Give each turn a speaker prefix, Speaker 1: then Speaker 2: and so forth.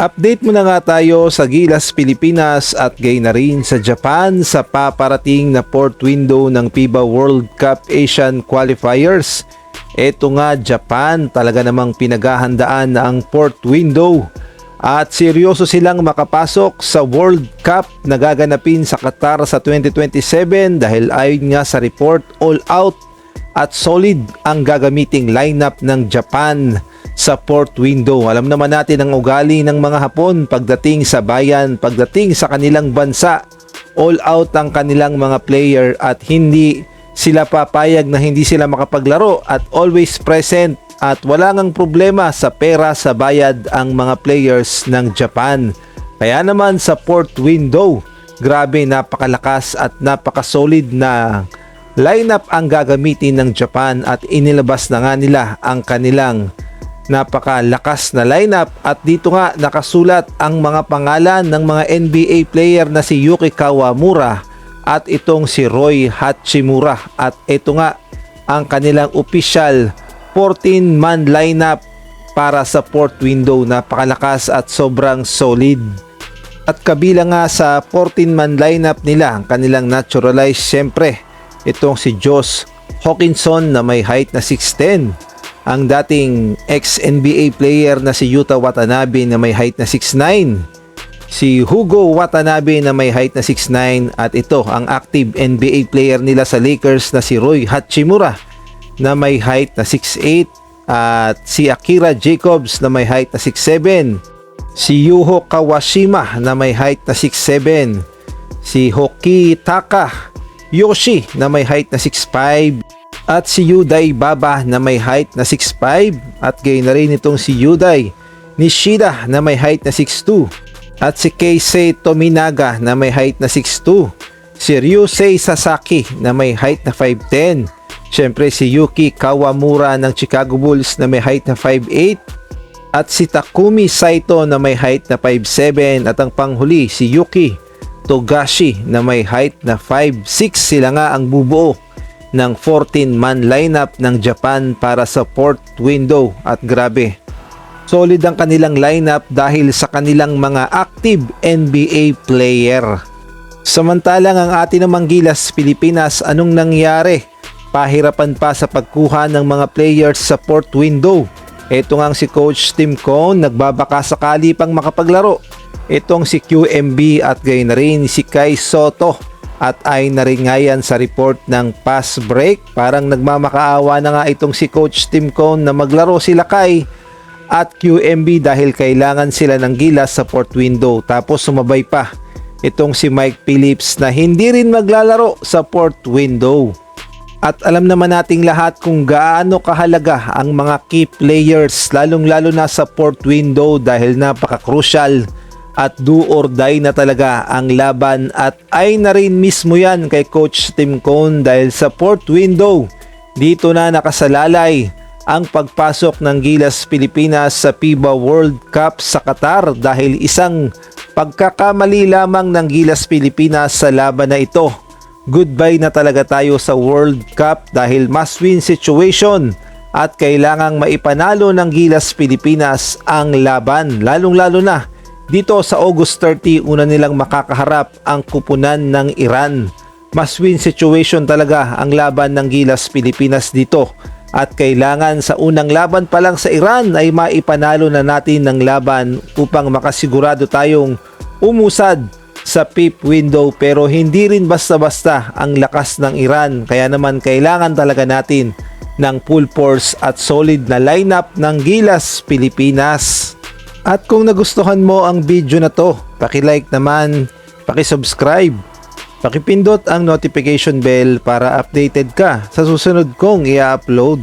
Speaker 1: Update muna nga tayo sa Gilas Pilipinas at gayon na rin sa Japan sa paparating na fourth window ng FIBA World Cup Asian Qualifiers. Ito nga, Japan talaga namang pinaghahandaan na ang fourth window at seryoso silang makapasok sa World Cup na gaganapin sa Qatar sa 2027 dahil ayon nga sa report, all out at solid ang gagamiting lineup ng Japan sa fourth window. Alam naman natin ang ugali ng mga Hapon pagdating sa bayan, pagdating sa kanilang bansa. All out ang kanilang mga player at hindi sila papayag na hindi sila makapaglaro at always present at wala ngang problema sa pera sa bayad ang mga players ng Japan. Kaya naman sa fourth window, grabe napakalakas at napakasolid na lineup ang gagamitin ng Japan at inilabas na nga nila ang kanilang napakalakas na lineup at dito nga nakasulat ang mga pangalan ng mga NBA player na si Yuki Kawamura at itong si Rui Hachimura at ito nga ang kanilang official 14-man lineup para sa fourth window. Napakalakas at sobrang solid. At kabilang nga sa 14-man lineup nila ang kanilang naturalized syempre itong si Josh Hawkinson na may height na 6'10", ang dating ex-NBA player na si Yuta Watanabe na may height na 6'9", si Hugo Watanabe na may height na 6'9", at ito ang active NBA player nila sa Lakers na si Rui Hachimura na may height na 6'8", at si Akira Jacobs na may height na 6'7", si Yuho Kawashima na may height na 6'7", si Hoki Taka Yoshi na may height na 6'5", at si Yudai Baba na may height na 6'5", at gayon na rin itong si Yudai Nishida na may height na 6'2", at si Keisei Tominaga na may height na 6'2", si Ryusei Sasaki na may height na 5'10", syempre si Yuki Kawamura ng Chicago Bulls na may height na 5'8", at si Takumi Saito na may height na 5'7", at ang panghuli si Yuki Togashi na may height na 5'6". Sila nga ang bubuo ng 14-man lineup ng Japan para sa fourth window at grabe, solid ang kanilang lineup dahil sa kanilang mga active NBA player. Samantalang ang atin namang Gilas Pilipinas, anong nangyari? Pahirapan pa sa pagkuha ng mga players sa fourth window. Ito nga si Coach Tim Cone, nagbabaka sakali pang makapaglaro. Itong si QMB at gayon na rin si Kai Soto. At ay na rin nga yan sa report ng pass break. Parang nagmamakaawa na nga itong si Coach Tim Cone na maglaro sila Kai at QMB dahil kailangan sila ng Gilas sa fourth window. Tapos sumabay pa itong si Mike Phillips na hindi rin maglalaro sa fourth window. At alam naman nating lahat kung gaano kahalaga ang mga key players lalong-lalo na sa fourth window dahil napaka-crucial at do or die na talaga ang laban at ay na rin mismo yan kay Coach Tim Cone dahil sa fourth window dito na nakasalalay ang pagpasok ng Gilas Pilipinas sa FIBA World Cup sa Qatar dahil isang pagkakamali lamang ng Gilas Pilipinas sa laban na ito. Goodbye na talaga tayo sa World Cup dahil must-win situation at kailangang maipanalo ng Gilas Pilipinas ang laban. Lalong-lalo na dito sa August 30, una nilang makakaharap ang kupunan ng Iran. Must-win situation talaga ang laban ng Gilas Pilipinas dito. At kailangan sa unang laban pa lang sa Iran ay maipanalo na natin ng laban upang makasigurado tayong umusad sa fifth window, pero hindi rin basta-basta ang lakas ng Iran. Kaya naman kailangan talaga natin ng full force at solid na lineup ng Gilas Pilipinas. At kung nagustuhan mo ang video na to, paki-like naman, paki-subscribe, paki-pindot ang notification bell para updated ka sa susunod kong i-upload.